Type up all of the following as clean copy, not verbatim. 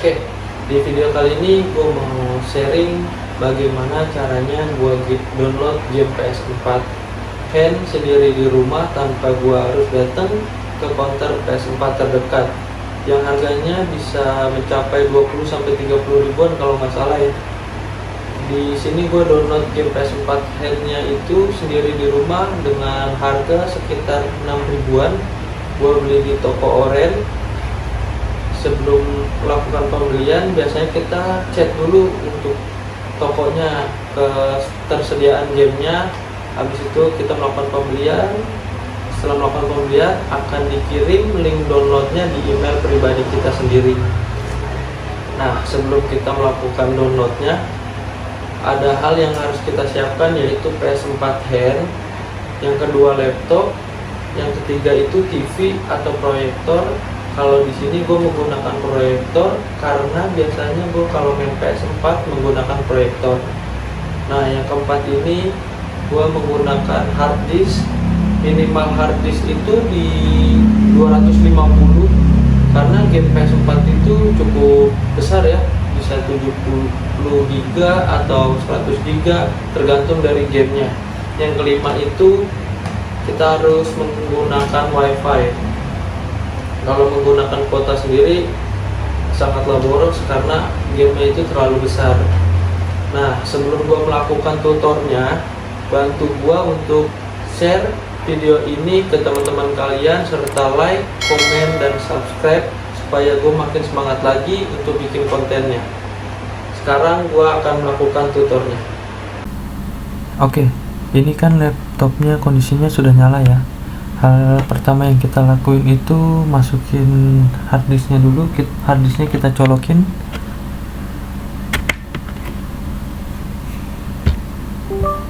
Oke, di video kali ini gue mau sharing bagaimana caranya gue download game PS4 hand sendiri di rumah tanpa gue harus datang ke counter PS4 terdekat yang harganya bisa mencapai 20-30 ribuan kalau nggak salah ya. Di sini gue download game PS4 handnya itu sendiri di rumah dengan harga sekitar 6 ribuan. Gue beli di toko Oren. Sebelum melakukan pembelian biasanya kita cek dulu untuk tokonya, ketersediaan gamenya. Habis itu kita melakukan pembelian. Setelah melakukan pembelian akan dikirim link downloadnya di email pribadi kita sendiri. Nah, sebelum kita melakukan downloadnya ada hal yang harus kita siapkan, yaitu PS4 hand, yang kedua laptop, yang ketiga itu TV atau proyektor. Kalau di sini gue menggunakan proyektor karena biasanya gue kalau main PS4 menggunakan proyektor. Nah, yang keempat ini gue menggunakan hard disk. Minimal hard disk itu di 250 karena game PS4 itu cukup besar ya, bisa 70 GB atau 100 GB tergantung dari gamenya. Yang kelima itu kita harus menggunakan WiFi. Kalau menggunakan kuota sendiri sangatlah boros karena gamenya itu terlalu besar. Nah, sebelum gua melakukan tutornya, bantu gua untuk share video ini ke teman-teman kalian serta like, komen, dan subscribe supaya gua makin semangat lagi untuk bikin kontennya. Sekarang gua akan melakukan tutornya. Oke, ini kan laptopnya kondisinya sudah nyala ya. Hal pertama yang kita lakuin itu masukin harddisknya dulu. Harddisknya kita colokin.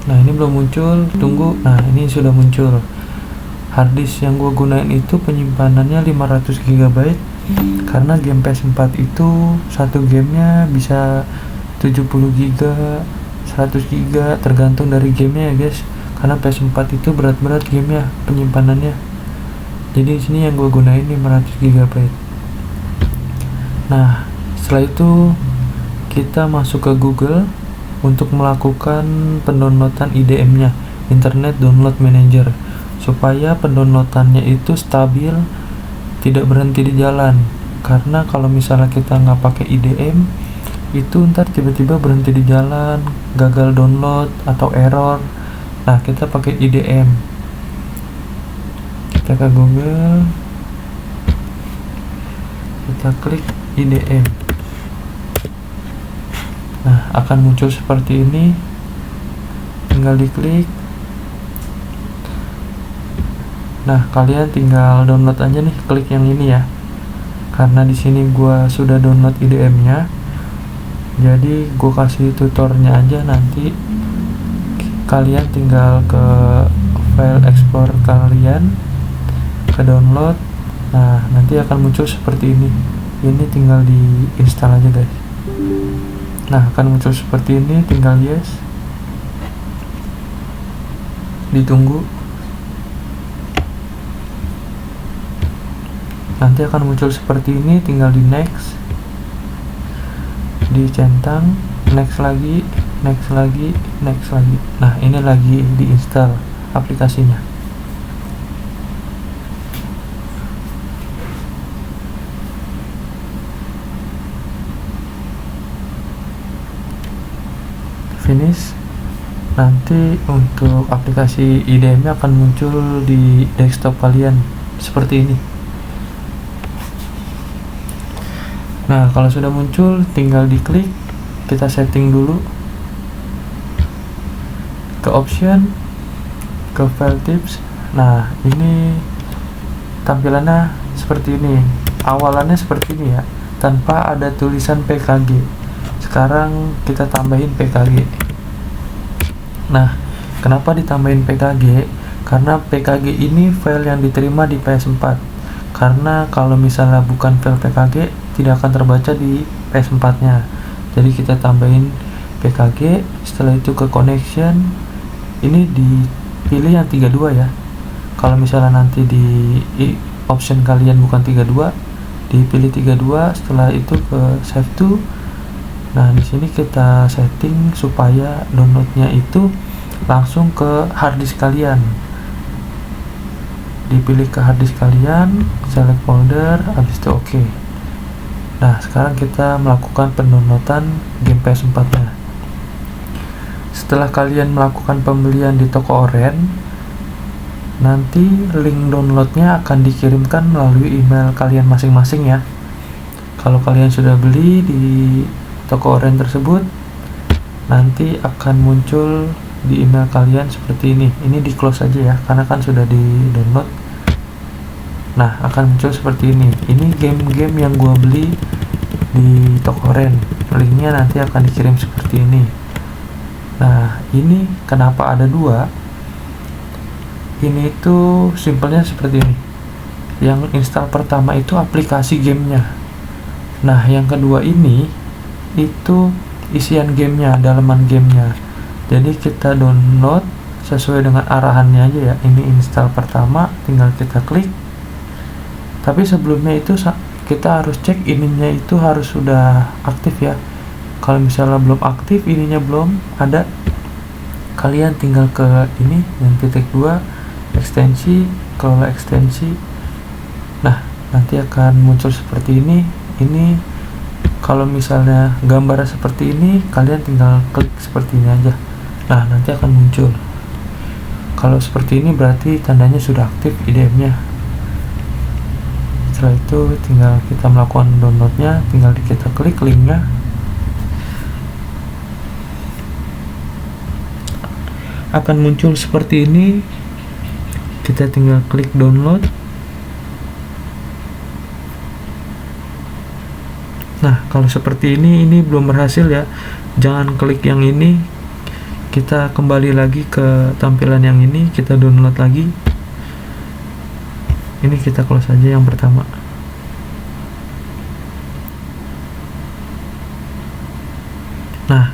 Nah, ini belum muncul, tunggu. Nah, ini sudah muncul. Harddisk yang gue gunain itu penyimpanannya 500 GB karena game PS4 itu satu gamenya bisa 70 GB, 100 GB tergantung dari gamenya ya guys. Karena PS4 itu berat-berat gamenya, penyimpanannya. Jadi di sini yang gue gunain 500 GB. Nah, setelah itu kita masuk ke Google untuk melakukan pendownloadan IDM-nya, Internet Download Manager, supaya pendownloadannya itu stabil, tidak berhenti di jalan. Karena kalau misalnya kita nggak pakai IDM, itu ntar tiba-tiba berhenti di jalan, gagal download atau error. Nah, kita pakai IDM. Kita ke Google, kita klik IDM. Nah, akan muncul seperti ini. Tinggal diklik. Nah, kalian tinggal download aja nih, klik yang ini ya. Karena di sini gua sudah download IDM-nya. Jadi gua kasih tutornya aja, nanti kalian tinggal ke file explorer kalian, ke download. Nah, nanti akan muncul seperti ini. Ini tinggal di install aja guys. Nah, akan muncul seperti ini, tinggal yes, ditunggu. Nanti akan muncul seperti ini, tinggal di next, dicentang, next lagi, next lagi, next lagi. Nah, ini lagi diinstal aplikasinya. Finish. Nanti untuk aplikasi IDM-nya akan muncul di desktop kalian seperti ini. Nah, kalau sudah muncul tinggal diklik, kita setting dulu ke option, ke file tips. Nah, ini tampilannya seperti ini, awalannya seperti ini ya, tanpa ada tulisan PKG. Sekarang kita tambahin PKG. Nah, kenapa ditambahin PKG? Karena PKG ini file yang diterima di PS4. Karena kalau misalnya bukan file PKG, tidak akan terbaca di PS4 nya. Jadi kita tambahin PKG. Setelah itu ke connection, ini dipilih yang 32 ya. Kalau misalnya nanti di option kalian bukan 32, dipilih 32, setelah itu ke save to. Nah, di sini kita setting supaya downloadnya itu langsung ke harddisk kalian. Dipilih ke harddisk kalian, select folder, habis itu oke. Nah, sekarang kita melakukan pendownloadan game PS4 nya. Setelah kalian melakukan pembelian di toko Oren, nanti link downloadnya akan dikirimkan melalui email kalian masing-masing ya. Kalau kalian sudah beli di toko Oren tersebut, nanti akan muncul di email kalian seperti ini. Ini di close aja ya, karena kan sudah di download. Nah, akan muncul seperti ini. Ini game-game yang gua beli di toko Oren. Linknya nanti akan dikirim seperti ini. Nah, ini kenapa ada dua? Ini itu simpelnya seperti ini. Yang install pertama itu aplikasi gamenya. Nah, yang kedua ini itu isian gamenya, dalaman gamenya. Jadi kita download sesuai dengan arahannya aja ya. Ini install pertama, tinggal kita klik. Tapi sebelumnya itu kita harus cek ininya itu harus sudah aktif ya. Kalau misalnya belum aktif, ininya belum ada, kalian tinggal ke ini yang titik 2 ekstensi, kelola ekstensi. Nah, nanti akan muncul seperti ini. Ini kalau misalnya gambarnya seperti ini, kalian tinggal klik seperti ini aja. Nah, nanti akan muncul. Kalau seperti ini berarti tandanya sudah aktif IDM-nya. Setelah itu tinggal kita melakukan downloadnya, tinggal kita klik linknya. Akan muncul seperti ini. Kita tinggal klik download. Nah, kalau seperti ini belum berhasil ya. Jangan klik yang ini. Kita kembali lagi ke tampilan yang ini, kita download lagi. Ini kita close aja yang pertama. Nah,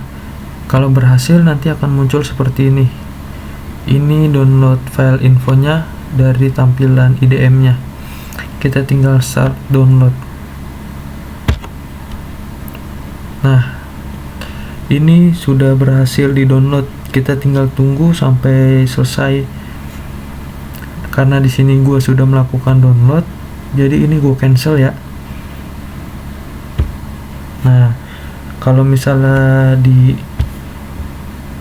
kalau berhasil nanti akan muncul seperti ini. Ini download file infonya dari tampilan IDM-nya. Kita tinggal start download. Nah, ini sudah berhasil di-download. Kita tinggal tunggu sampai selesai. Karena di sini gue sudah melakukan download, jadi ini gue cancel ya. Nah, kalau misalnya di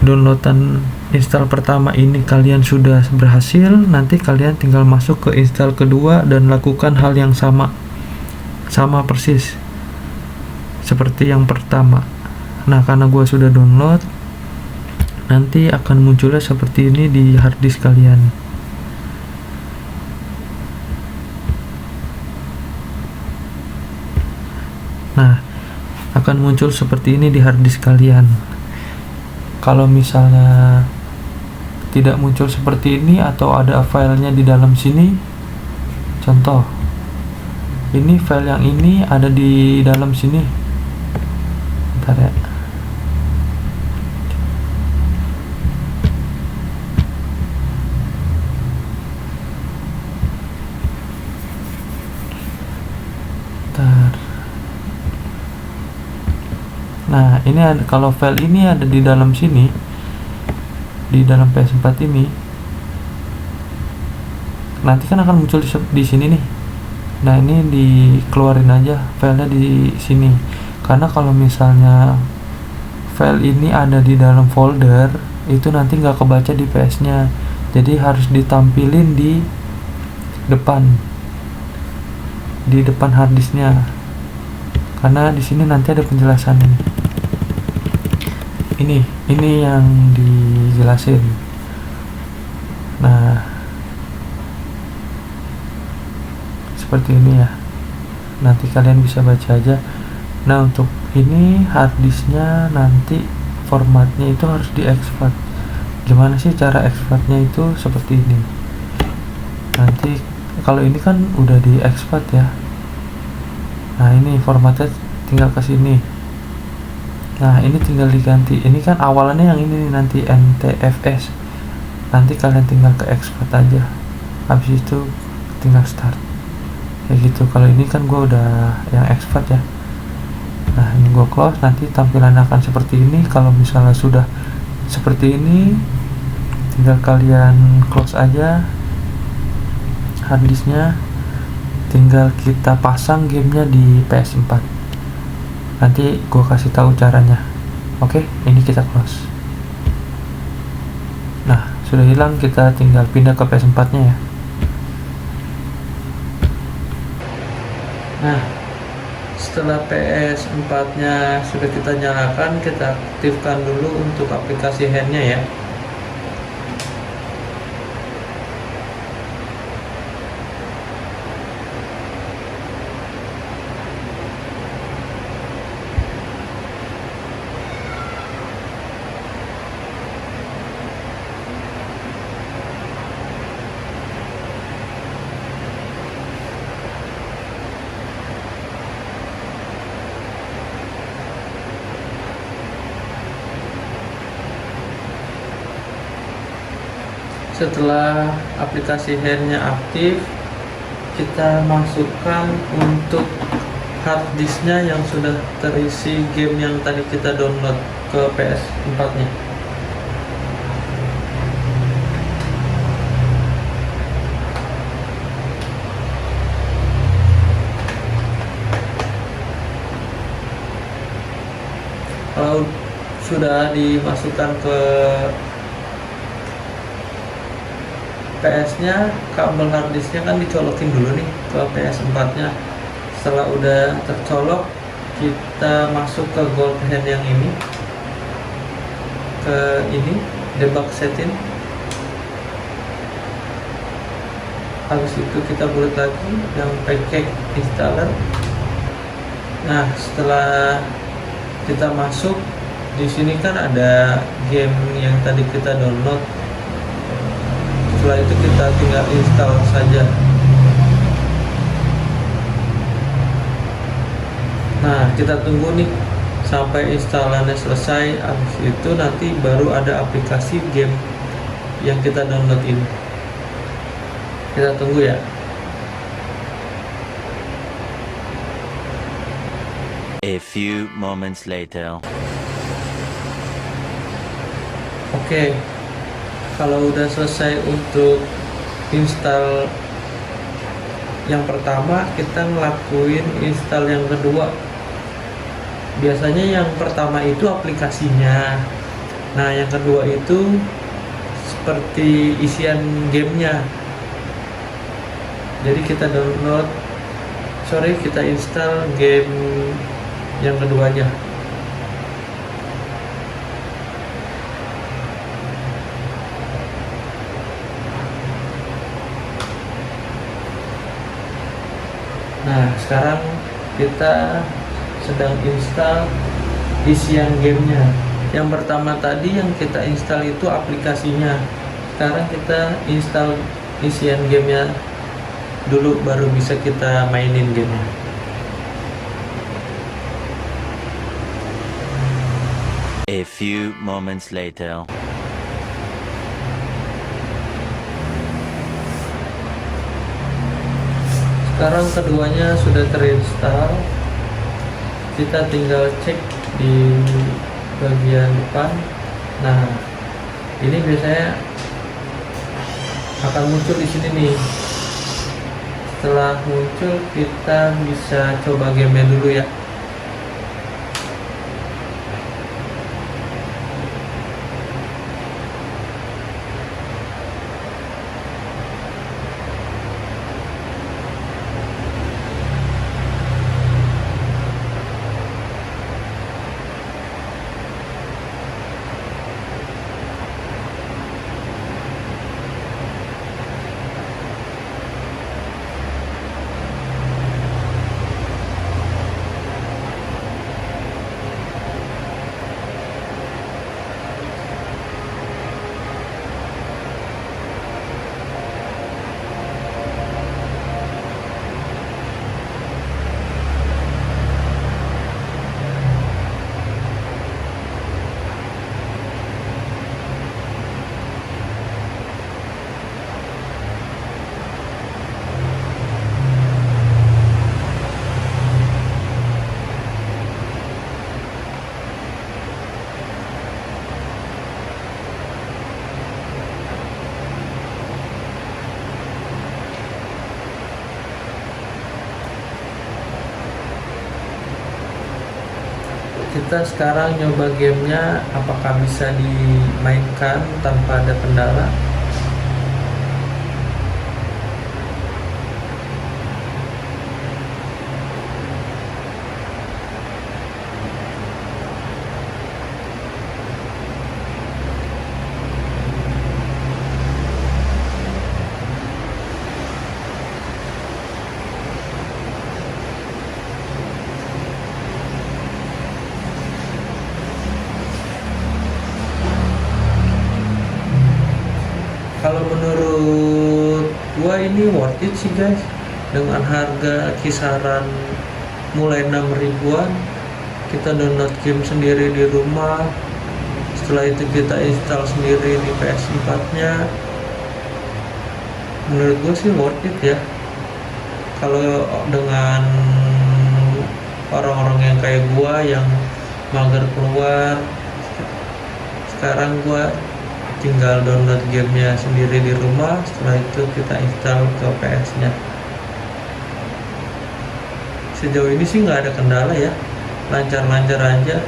downloadan install pertama ini kalian sudah berhasil, nanti kalian tinggal masuk ke install kedua dan lakukan hal yang sama persis seperti yang pertama. Nah, karena gua sudah download, nanti akan munculnya seperti ini di harddisk kalian. Nah, akan muncul seperti ini di harddisk kalian. Kalau misalnya tidak muncul seperti ini atau ada filenya di dalam sini, contoh ini file yang ini ada di dalam sini. Bentar ya. Bentar. Nah, ini ada, kalau file ini ada di dalam sini, di dalam PS4 ini, nanti kan akan muncul di sini nih. Nah, ini dikeluarin aja filenya di sini. Karena kalau misalnya file ini ada di dalam folder, itu nanti nggak kebaca di PS-nya. Jadi harus ditampilin di depan harddisknya. Karena di sini nanti ada penjelasan ini yang dijelasin. Nah, seperti ini ya. Nanti kalian bisa baca aja. Nah, untuk ini harddisknya nanti formatnya itu harus diekspor. Gimana sih cara ekspornya? Itu seperti ini. Nanti kalau ini kan udah diekspor ya. Nah, ini formatnya tinggal ke sini. Nah, ini tinggal diganti. Ini kan awalannya yang ini nanti NTFS. Nanti kalian tinggal ke export aja. Habis itu tinggal start. kayak gitu. Kalau ini kan gue udah yang expert ya. Nah ini gue close, nanti tampilan akan seperti ini. Kalau misalnya sudah seperti ini, tinggal kalian close aja harddisknya, tinggal kita pasang gamenya di PS4. Nanti gue kasih tahu caranya. Oke, ini kita close. Nah sudah hilang, kita tinggal pindah ke PS4 nya ya. Nah setelah PS4 nya sudah kita nyalakan, kita aktifkan dulu untuk aplikasi handnya ya. Setelah aplikasi handnya aktif, kita masukkan untuk harddisknya yang sudah terisi game yang tadi kita download ke PS4 nya. Kalau sudah dimasukkan ke PS nya, kabel harddisknya kan dicolokin dulu nih ke PS4 nya. Setelah udah tercolok, kita masuk ke gold hand yang ini, ke ini debug setting. Habis itu kita buat lagi yang package installer. Nah setelah kita masuk, di sini kan ada game yang tadi kita download. Setelah itu kita tinggal install saja. Nah kita tunggu nih sampai installannya selesai. Habis itu nanti baru ada aplikasi game yang kita download ini. Kita tunggu ya. A few moments later. Oke, kalau udah selesai untuk install yang pertama, kita ngelakuin install yang kedua. Biasanya yang pertama itu aplikasinya, nah yang kedua itu seperti isian gamenya. Jadi kita kita install game yang keduanya. Nah sekarang kita sedang install isian gamenya. Yang pertama tadi yang kita install itu aplikasinya. Sekarang kita install isian gamenya dulu, baru bisa kita mainin gamenya. A few moments later. Sekarang keduanya sudah terinstall. Kita tinggal cek di bagian depan. Nah, ini biasanya akan muncul di sini nih. Setelah muncul, kita bisa coba gamenya dulu ya. kita sekarang nyoba gamenya, apakah bisa dimainkan tanpa ada kendala. Kalau menurut gua ini worth it sih guys, dengan harga kisaran mulai 6 ribuan kita download game sendiri di rumah, setelah itu kita install sendiri di PS4 nya. Menurut gua sih worth it ya, kalau dengan orang-orang yang kayak gua yang mager keluar. Sekarang gua tinggal download gamenya sendiri di rumah, setelah itu kita install ke PS nya. Sejauh ini sih nggak ada kendala ya, lancar-lancar aja.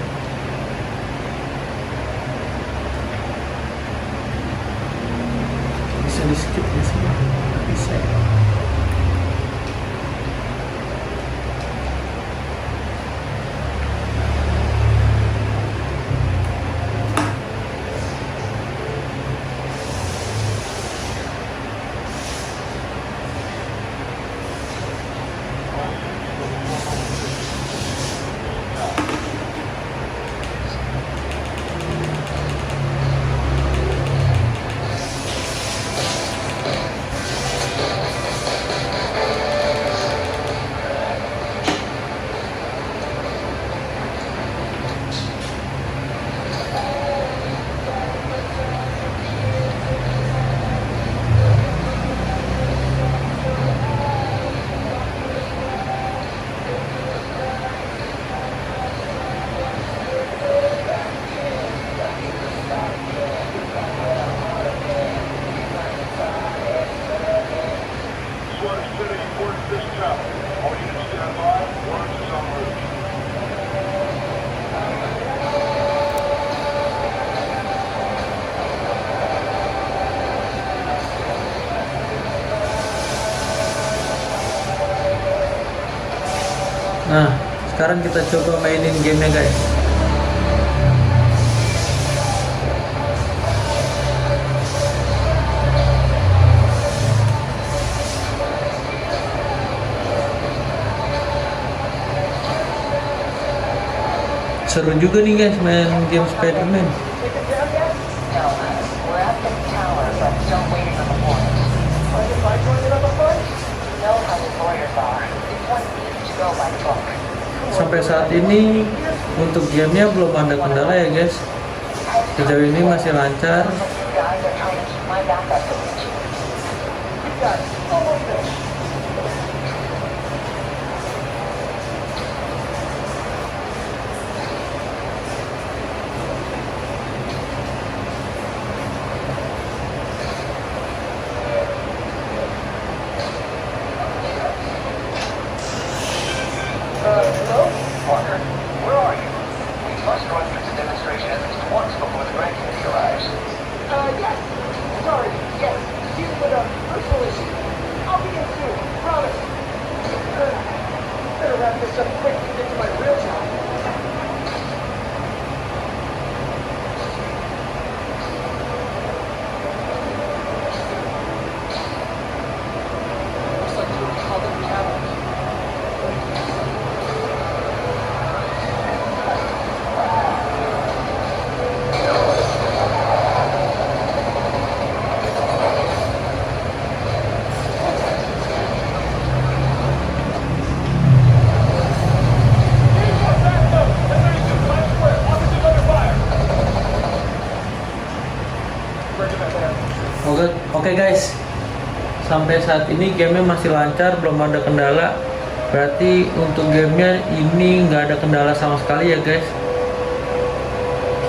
Bisa di skip ya sih, bisa. Nah, sekarang kita coba mainin gamenya guys. Seru juga nih guys main game Spider-Man. Sampai saat ini untuk gamenya belum ada kendala ya guys. Sejauh ini masih lancar. Hello? Parker, where are you? We must run through the demonstration at least once before the grant committee arrives. Yes. Sorry, yes. Dealing with a personal issue. I'll be in soon, promise. Better wrap this up quick and get to my real job. Looks like you called up cabinet. Oke guys, sampai saat ini gamenya masih lancar, belum ada kendala. Berarti untuk gamenya ini nggak ada kendala sama sekali ya guys.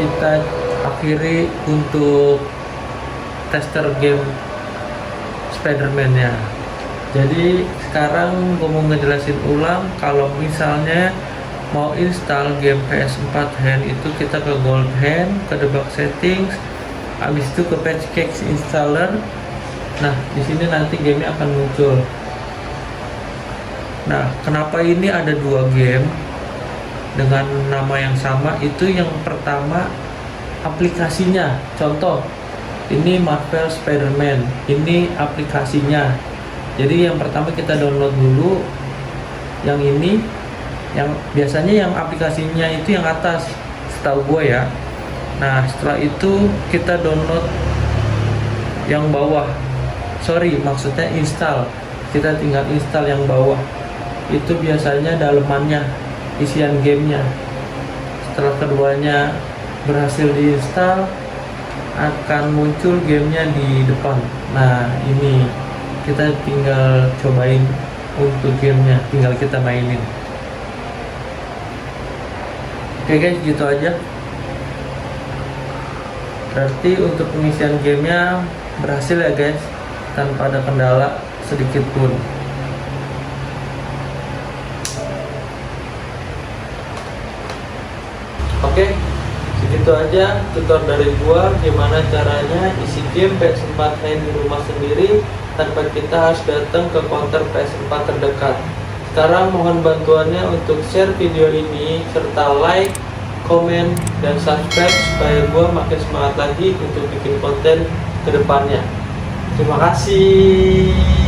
Kita akhiri untuk tester game Spider-Man nya. Jadi sekarang gue mau ngejelasin ulang, kalau misalnya mau install game PS4 hand itu kita ke Gold Hand, ke debug settings, habis itu ke Patchcakes installer. Nah, di sini nanti gamenya akan muncul. Nah, kenapa ini ada dua game dengan nama yang sama? Itu yang pertama aplikasinya. Contoh, ini Marvel Spider-Man, ini aplikasinya. Jadi yang pertama kita download dulu yang ini, yang biasanya yang aplikasinya itu yang atas, setahu gue ya. Nah, setelah itu kita download yang bawah. Sorry, maksudnya install. Kita tinggal install yang bawah. Itu biasanya dalemannya, isian gamenya. Setelah keduanya berhasil diinstal, akan muncul gamenya di depan. Nah, ini kita tinggal cobain untuk gamenya, tinggal kita mainin. Oke guys, gitu aja. Berarti untuk pengisian gamenya berhasil ya guys, tanpa ada kendala sedikit pun. Oke, segitu aja tutor dari gua gimana caranya isi game PS4 hand di rumah sendiri tanpa kita harus datang ke counter PS4 terdekat. Sekarang mohon bantuannya untuk share video ini serta like, komen, dan subscribe supaya gua makin semangat lagi untuk bikin konten ke depannya. Terima kasih.